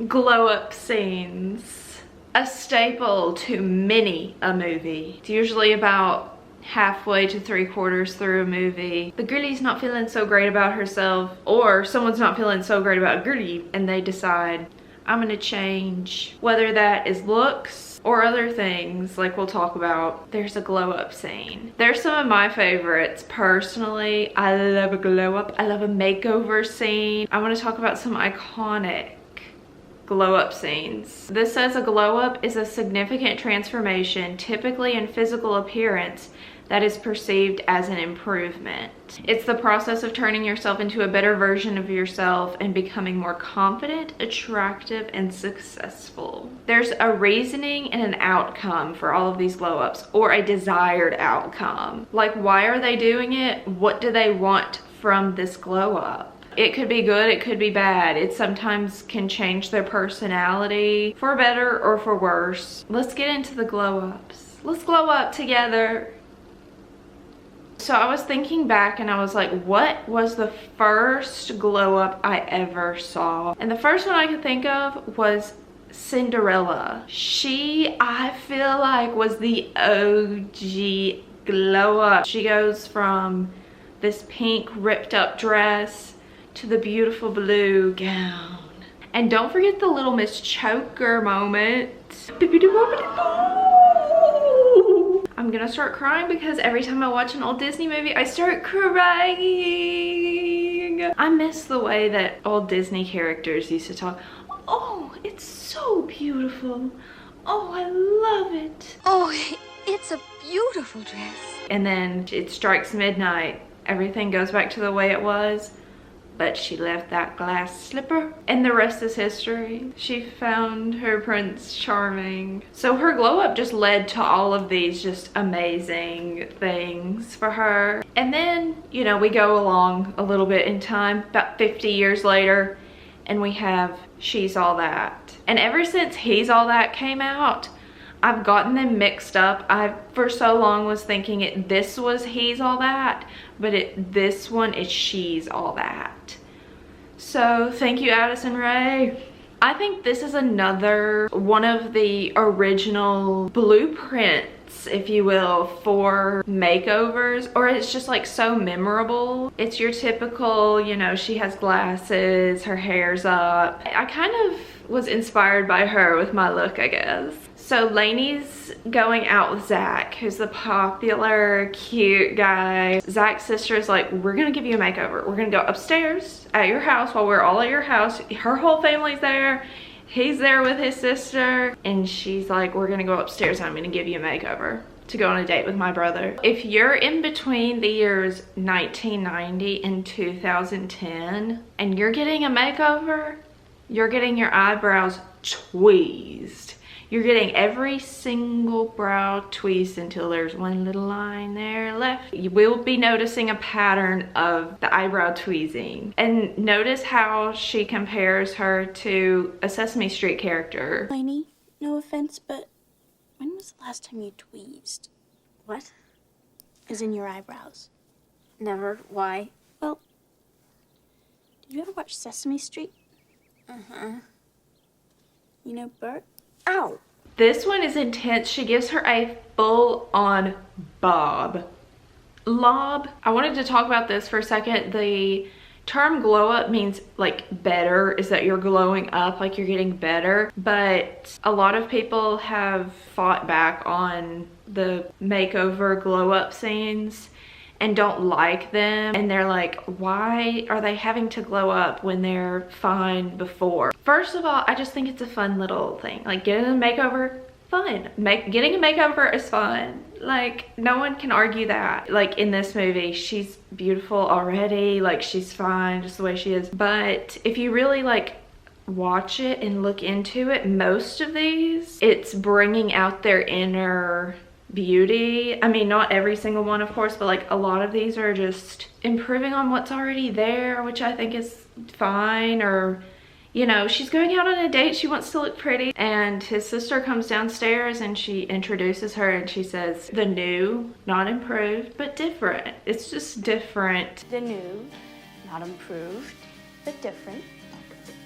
Glow up scenes. A staple to many a movie. It's usually about halfway to 3/4 through a movie. The girlie's not feeling so great about herself, or someone's not feeling so great about girlie, and they decide, I'm gonna change. Whether that is looks or other things like we'll talk about, there's a glow up scene. There's some of my favorites. Personally, I love a glow up. I love a makeover scene. I want to talk about some iconic glow up scenes. This says a glow up is a significant transformation, typically in physical appearance, that is perceived as an improvement. It's the process of turning yourself into a better version of yourself and becoming more confident, attractive, and successful. There's a reasoning and an outcome for all of these glow ups, or a desired outcome. Like, why are they doing it? What do they want from this glow up? It could be good, it could be bad. It sometimes can change their personality for better or for worse. Let's get into the glow ups. Let's glow up together. So I was thinking back and I was like, what was the first glow up I ever saw? And the first one I could think of was Cinderella. She, I feel like, was the OG glow up. She goes from this pink ripped up dress to the beautiful blue gown. And don't forget the Little Miss Choker moment. I'm gonna start crying because every time I watch an old Disney movie, I start crying. I miss the way that old Disney characters used to talk. Oh, it's so beautiful. Oh, I love it. Oh, it's a beautiful dress. And then it strikes midnight. Everything goes back to the way it was. But she left that glass slipper, and the rest is history. She found her Prince Charming. So her glow up just led to all of these just amazing things for her. And then, you know, we go along a little bit in time, about 50 years later, and we have She's All That. And ever since He's All That came out, I've gotten them mixed up. I for so long was thinking this was He's All That, but this one is She's All That. So thank you, Addison Rae. I think this is another one of the original blueprints, if you will, for makeovers, or it's just like so memorable. It's your typical, you know, she has glasses, her hair's up. I kind of was inspired by her with my look, I guess. So Lainey's going out with Zach, who's the popular, cute guy. Zach's sister is like, we're gonna give you a makeover. We're gonna go upstairs at your house while we're all at your house. Her whole family's there. He's there with his sister. And she's like, we're gonna go upstairs and I'm gonna give you a makeover to go on a date with my brother. If you're in between the years 1990 and 2010 and you're getting a makeover, you're getting your eyebrows tweezed. You're getting every single brow tweezed until there's one little line there left. You will be noticing a pattern of the eyebrow tweezing. And notice how she compares her to a Sesame Street character. Lainey, no offense, but when was the last time you tweezed? What? As in your eyebrows. Never. Why? Well, did you ever watch Sesame Street? Uh-huh. You know Bert? Ow! This one is intense. She gives her a full-on bob. Lob. I wanted to talk about this for a second. The term glow up means like better, is that you're glowing up, like you're getting better. But a lot of people have fought back on the makeover glow up scenes and don't like them, and they're like, why are they having to glow up when they're fine before? First of all, I just think it's a fun little thing. Like, getting a makeover, fun. Getting a makeover is fun. Like, no one can argue that. Like, in this movie, she's beautiful already. Like, she's fine just the way she is. But if you really like watch it and look into it, most of these, it's bringing out their inner beauty. I mean, not every single one, of course, but like a lot of these are just improving on what's already there, which I think is fine. Or, you know, she's going out on a date, she wants to look pretty, and his sister comes downstairs and she introduces her and she says, the new, not improved, but different. It's just different. The new, not improved, but different.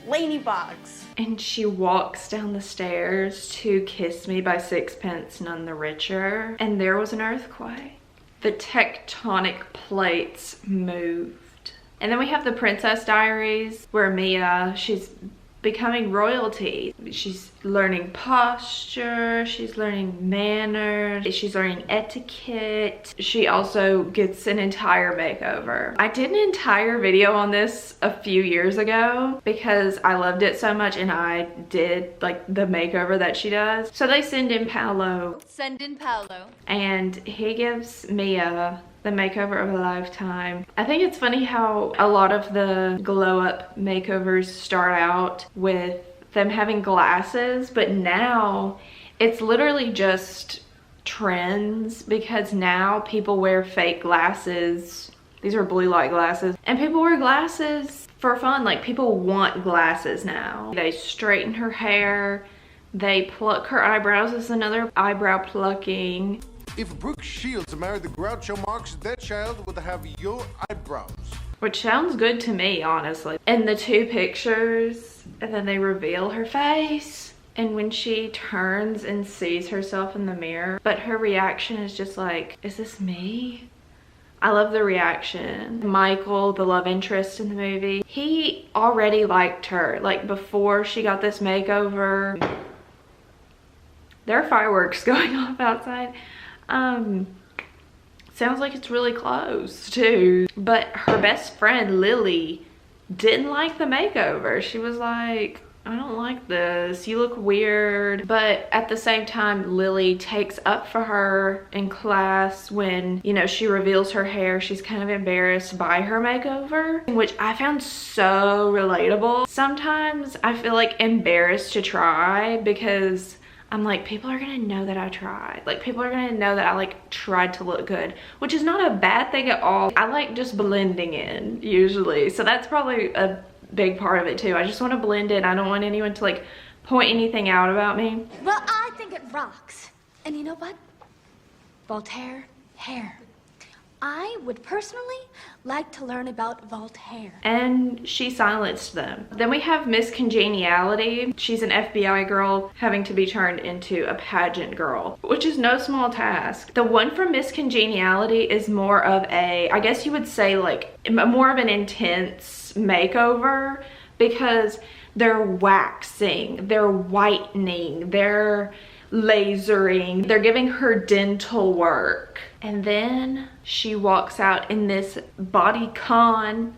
ladybugs. And she walks down the stairs to Kiss Me by Sixpence None the Richer. And there was an earthquake. The tectonic plates moved. And then we have the Princess Diaries where Mia, she's becoming royalty. She's learning posture, she's learning manners, she's learning etiquette. She also gets an entire makeover. I did an entire video on this a few years ago because I loved it so much, and I did like the makeover that she does. So they send in Paolo. And he gives Mia the makeover of a lifetime. I think it's funny how a lot of the glow up makeovers start out with them having glasses, but now it's literally just trends because now people wear fake glasses. These are blue light glasses, and people wear glasses for fun. Like, people want glasses now. They straighten her hair, they pluck her eyebrows. This is another eyebrow plucking. If Brooke Shields married the Groucho Marx, that child would have your eyebrows. Which sounds good to me, honestly. And the two pictures, and then they reveal her face. And when she turns and sees herself in the mirror, but her reaction is just like, is this me? I love the reaction. Michael, the love interest in the movie, he already liked her. Like, before she got this makeover. There are fireworks going off outside. Sounds like it's really close too. But her best friend Lily didn't like the makeover. She was like, I don't like this, you look weird. But at the same time, Lily takes up for her in class when, you know, she reveals her hair. She's kind of embarrassed by her makeover, which I found so relatable. Sometimes I feel like embarrassed to try because I'm like, people are gonna know that I tried. Like, people are gonna know that I like tried to look good, which is not a bad thing at all. I like just blending in usually. So that's probably a big part of it too. I just want to blend in. I don't want anyone to like point anything out about me. Well, I think it rocks. And you know what? Voltaire hair. I would personally like to learn about Voltaire. And she silenced them. Then we have Miss Congeniality. She's an FBI girl having to be turned into a pageant girl, which is no small task. The one from Miss Congeniality is more of a, I guess you would say, like more of an intense makeover because they're waxing, they're whitening, they're lasering, they're giving her dental work. And then she walks out in this bodycon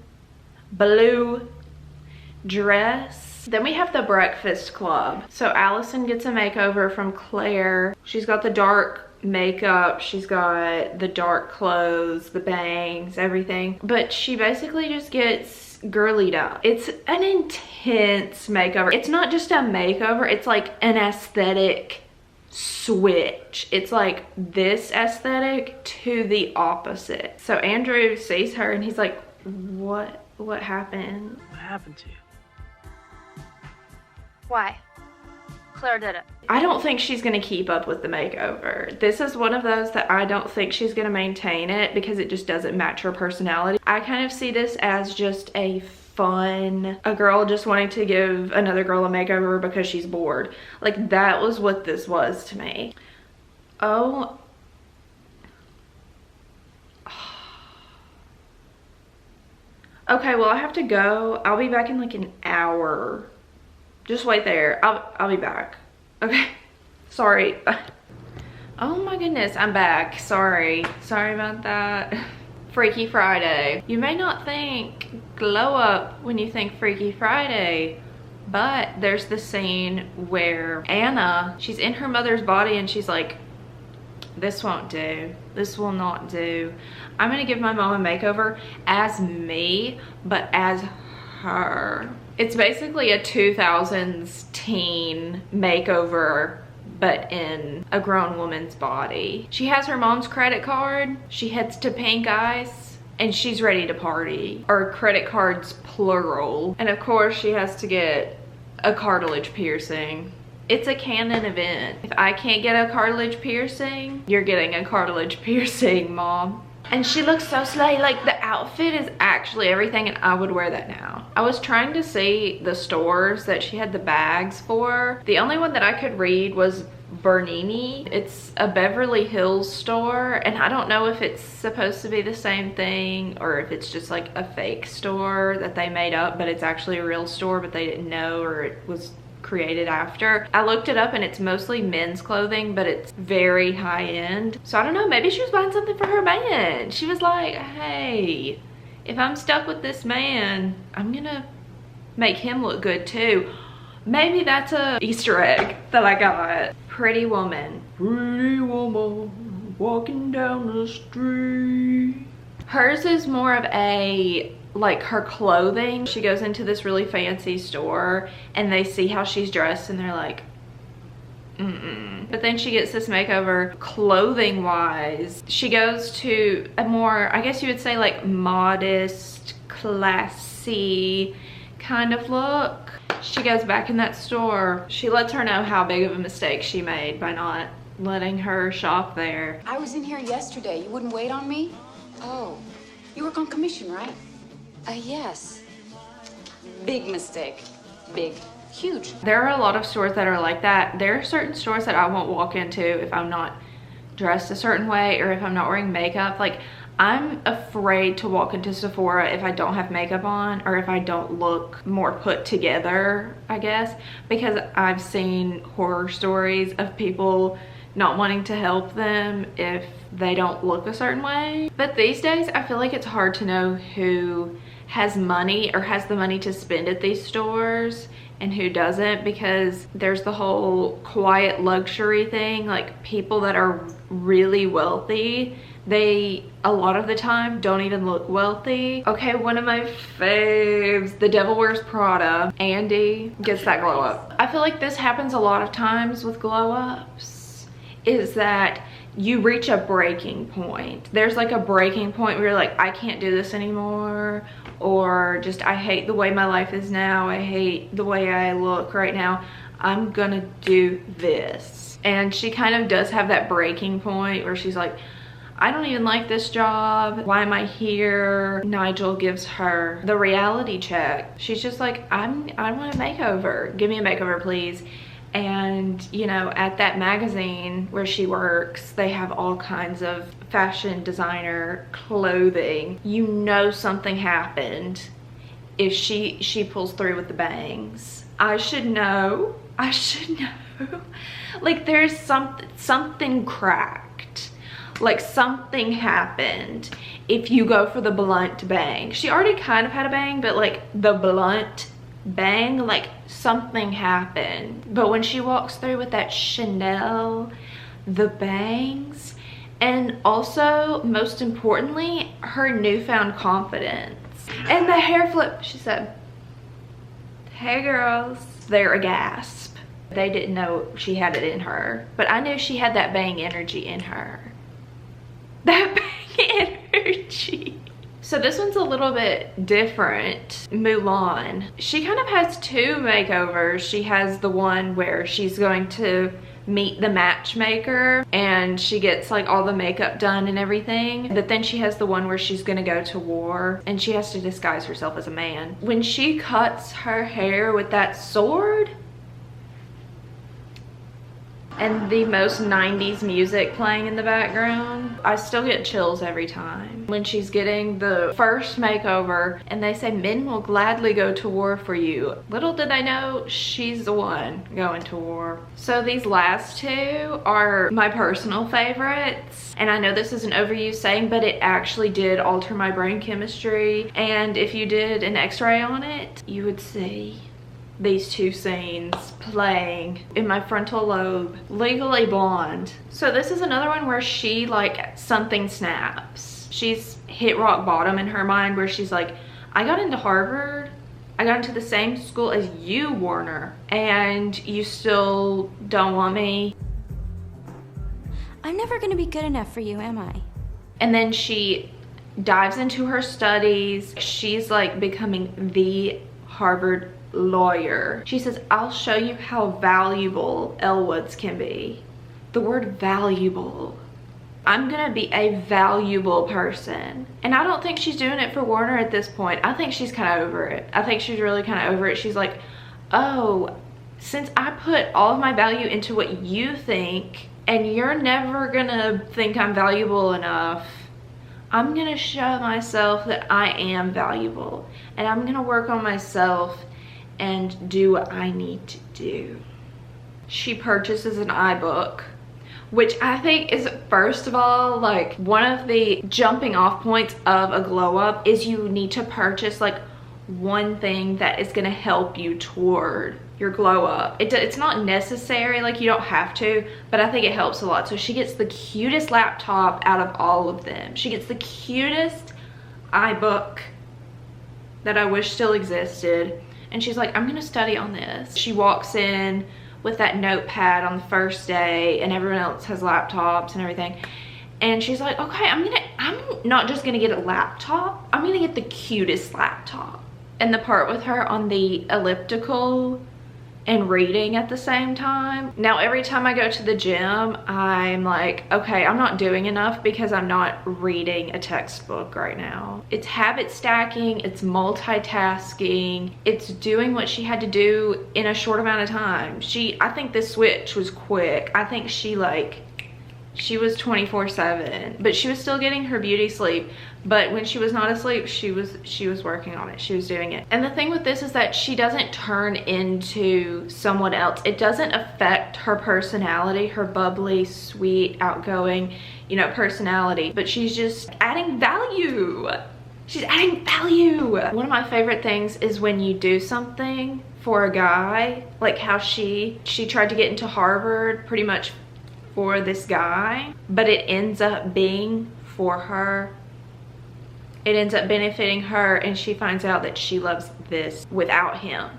blue dress. Then we have the Breakfast Club. So Allison gets a makeover from Claire. She's got the dark makeup, she's got the dark clothes, the bangs, everything. But she basically just gets girlied up. It's an intense makeover. It's not just a makeover, it's like an aesthetic switch. It's like this aesthetic to the opposite. So Andrew sees her and he's like, what happened? What happened to you? Why? Claire did it. I don't think she's gonna keep up with the makeover. This is one of those that I don't think she's gonna maintain it because it just doesn't match her personality. I kind of see this as just a girl just wanting to give another girl a makeover because she's bored. Like, that was what this was to me. Oh. Okay, well, I have to go. I'll be back in like an hour. Just wait there. I'll be back. Okay. Sorry. Oh my goodness, I'm back. Sorry about that. Freaky Friday. You may not think glow up when you think Freaky Friday, but there's the scene where Anna, she's in her mother's body and she's like, this won't do. This will not do. I'm gonna give my mom a makeover as me, but as her. It's basically a 2000s teen makeover, but in a grown woman's body. She has her mom's credit card, she heads to Pink Ice, and she's ready to party. Or credit cards plural. And of course she has to get a cartilage piercing. It's a canon event. If I can't get a cartilage piercing, you're getting a cartilage piercing, Mom. And she looks so slay, like the outfit is actually everything, and I would wear that now. I was trying to see the stores that she had the bags for. The only one that I could read was Bernini. It's a Beverly Hills store, and I don't know if it's supposed to be the same thing or if it's just like a fake store that they made up, but it's actually a real store, but they didn't know, or it was created after. I looked it up and it's mostly men's clothing, but it's very high end. So I don't know, maybe she was buying something for her man. She was like, hey, if I'm stuck with this man, I'm gonna make him look good too. Maybe that's a Easter egg that I got. Pretty woman. Pretty woman walking down the street. Hers is more of a, like, her clothing. She goes into this really fancy store and they see how she's dressed and they're like, but then she gets this makeover clothing wise. She goes to a more, I guess you would say, like, modest, classy kind of look. She goes back in that store. She lets her know how big of a mistake she made by not letting her shop there. I was in here yesterday. You wouldn't wait on me? Oh, you work on commission, right? Yes. Big mistake. Big. Huge. There are a lot of stores that are like that. There are certain stores that I won't walk into if I'm not dressed a certain way or if I'm not wearing makeup. Like, I'm afraid to walk into Sephora if I don't have makeup on or if I don't look more put together, I guess, because I've seen horror stories of people not wanting to help them if they don't look a certain way. But these days, I feel like it's hard to know who has money or has the money to spend at these stores and who doesn't, because there's the whole quiet luxury thing. Like, people that are really wealthy, they a lot of the time don't even look wealthy. Okay, one of my faves, The Devil Wears Prada. Andy gets that glow up. I feel like this happens a lot of times with glow ups, is that you reach a breaking point. There's like a breaking point where you're like, I can't do this anymore, or just, I hate the way my life is now. I hate the way I look right now. I'm gonna do this. And she kind of does have that breaking point where she's like, I don't even like this job. Why am I here? Nigel gives her the reality check. She's just like, I want a makeover. Give me a makeover, please. And, you know, at that magazine where she works, they have all kinds of fashion designer clothing. You know something happened if she pulls through with the bangs. I should know. I should know. Like, there's something cracked. Like, something happened if you go for the blunt bang. She already kind of had a bang, but like the blunt bang, like something happened. But when she walks through with that Chanel, the bangs, and also, most importantly, her newfound confidence. And the hair flip, she said, hey girls. They're aghast. They didn't know she had it in her, but I knew she had that bang energy in her. That bang energy. So this one's a little bit different. Mulan. She kind of has two makeovers. She has the one where she's going to meet the matchmaker and she gets like all the makeup done and everything. But then she has the one where she's gonna go to war and she has to disguise herself as a man. When she cuts her hair with that sword, and the most 90s music playing in the background, I still get chills every time. When she's getting the first makeover and they say, men will gladly go to war for you. Little did I know, she's the one going to war. So these last two are my personal favorites. And I know this is an overused saying, but it actually did alter my brain chemistry. And if you did an x-ray on it, you would see these two scenes playing in my frontal lobe. Legally Blonde. So this is another one where she, like, something snaps. She's hit rock bottom in her mind where she's like, I got into Harvard, I got into the same school as you, Warner, and you still don't want me. I'm never gonna be good enough for you, am I? And then she dives into her studies. She's like becoming the Harvard lawyer. She says, I'll show you how valuable Elwoods can be. The word valuable. I'm gonna be a valuable person. And I don't think she's doing it for Warner at this point. I think she's kind of over it. I think she's really kind of over it. She's like, oh, since I put all of my value into what you think and you're never gonna think I'm valuable enough, I'm gonna show myself that I am valuable, and I'm gonna work on myself and do what I need to do. She purchases an iBook, which I think is, first of all, like one of the jumping off points of a glow up is you need to purchase like one thing that is gonna help you toward your glow up. It's not necessary, like you don't have to, but I think it helps a lot. So she gets the cutest laptop out of all of them. She gets the cutest iBook that I wish still existed. And she's like, I'm gonna study on this. She walks in with that notepad on the first day and everyone else has laptops and everything. And she's like, okay, I'm not just gonna get a laptop, I'm gonna get the cutest laptop. And the part with her on the elliptical and reading at the same time. Now, every time I go to the gym, I'm like, okay, I'm not doing enough because I'm not reading a textbook right now. It's habit stacking, it's multitasking, it's doing what she had to do in a short amount of time. I think this switch was quick. I think she was 24/7, but she was still getting her beauty sleep. But when she was not asleep, she was working on it. She was doing it. And the thing with this is that she doesn't turn into someone else. It doesn't affect her personality, her bubbly, sweet, outgoing, you know, personality. But she's just adding value. She's adding value. One of my favorite things is when you do something for a guy, like how she tried to get into Harvard pretty much for this guy, but it ends up being for her. It ends up benefiting her, and she finds out that she loves this without him.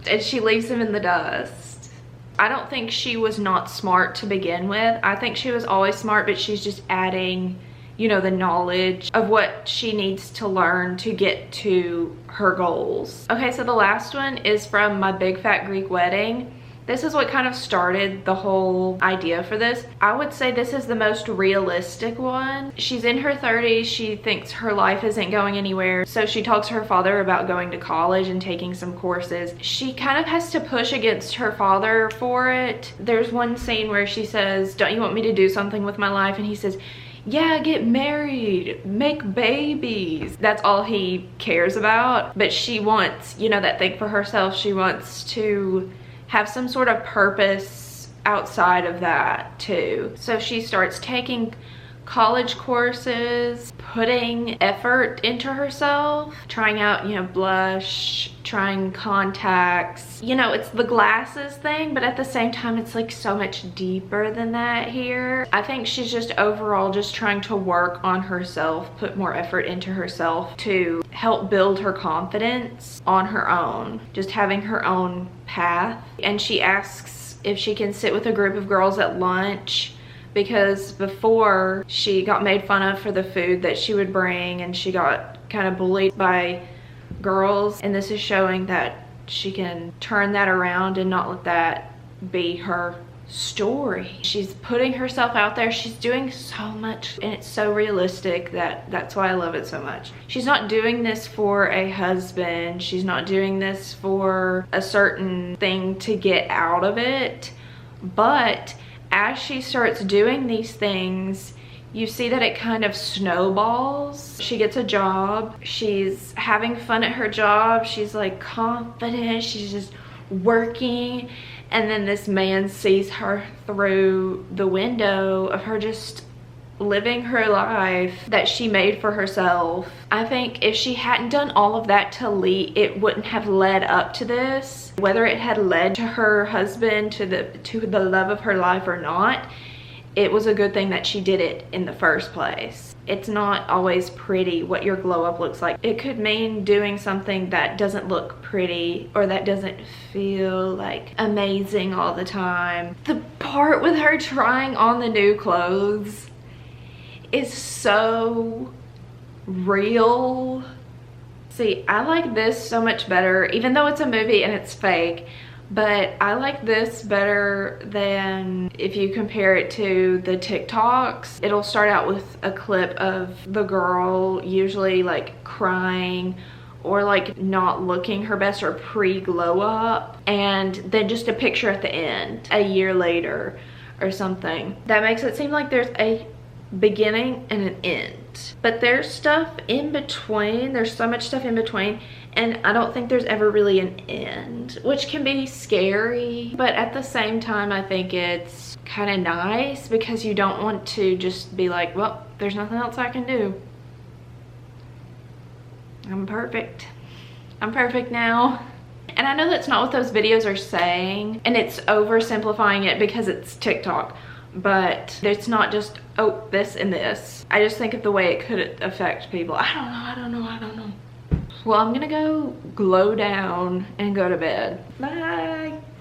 And she leaves him in the dust. I don't think she was not smart to begin with. I think she was always smart, but she's just adding, you know, the knowledge of what she needs to learn to get to her goals. Okay, so the last one is from My Big Fat Greek Wedding. This is what kind of started the whole idea for this. I would say this is the most realistic one. She's in her 30s. She thinks her life isn't going anywhere. So she talks to her father about going to college and taking some courses. She kind of has to push against her father for it. There's one scene where she says, don't you want me to do something with my life? And he says, yeah, get married, make babies. That's all he cares about. But she wants, you know, that thing for herself. She wants to have some sort of purpose outside of that too. So she starts taking college courses, putting effort into herself, trying out, you know, blush, trying contacts. You know, it's the glasses thing, but at the same time, it's like so much deeper than that here. I think she's just overall just trying to work on herself, put more effort into herself to help build her confidence on her own, just having her own path. And she asks if she can sit with a group of girls at lunch, because before she got made fun of for the food that she would bring, and she got kind of bullied by girls, and this is showing that she can turn that around and not let that be her story. She's putting herself out there. She's doing so much, and it's so realistic that's why I love it so much. She's not doing this for a husband. She's not doing this for a certain thing to get out of it, but as she starts doing these things, you see that it kind of snowballs. She gets a job. She's having fun at her job. She's like confident. She's just working. And then this man sees her through the window of her just living her life that she made for herself. I think if she hadn't done all of that to Lee, it wouldn't have led up to this. Whether it had led to her husband, to the love of her life or not, it was a good thing that she did it in the first place. It's not always pretty what your glow up looks like. It could mean doing something that doesn't look pretty or that doesn't feel like amazing all the time. The part with her trying on the new clothes is so real. See, I like this so much better, even though it's a movie and it's fake, but I like this better than if you compare it to the TikToks. It'll start out with a clip of the girl usually like crying or like not looking her best or pre-glow up, and then just a picture at the end a year later or something. That makes it seem like there's a beginning and an end, but there's stuff in between. There's so much stuff in between, and I don't think there's ever really an end, which can be scary, but at the same time I think it's kind of nice because you don't want to just be like, well, there's nothing else I can do. I'm perfect. I'm perfect now. And I know that's not what those videos are saying, and it's oversimplifying it because it's TikTok, but it's not just, oh, this and this. I just think of the way it could affect people. I don't know. Well, I'm gonna go glow down and go to bed. Bye.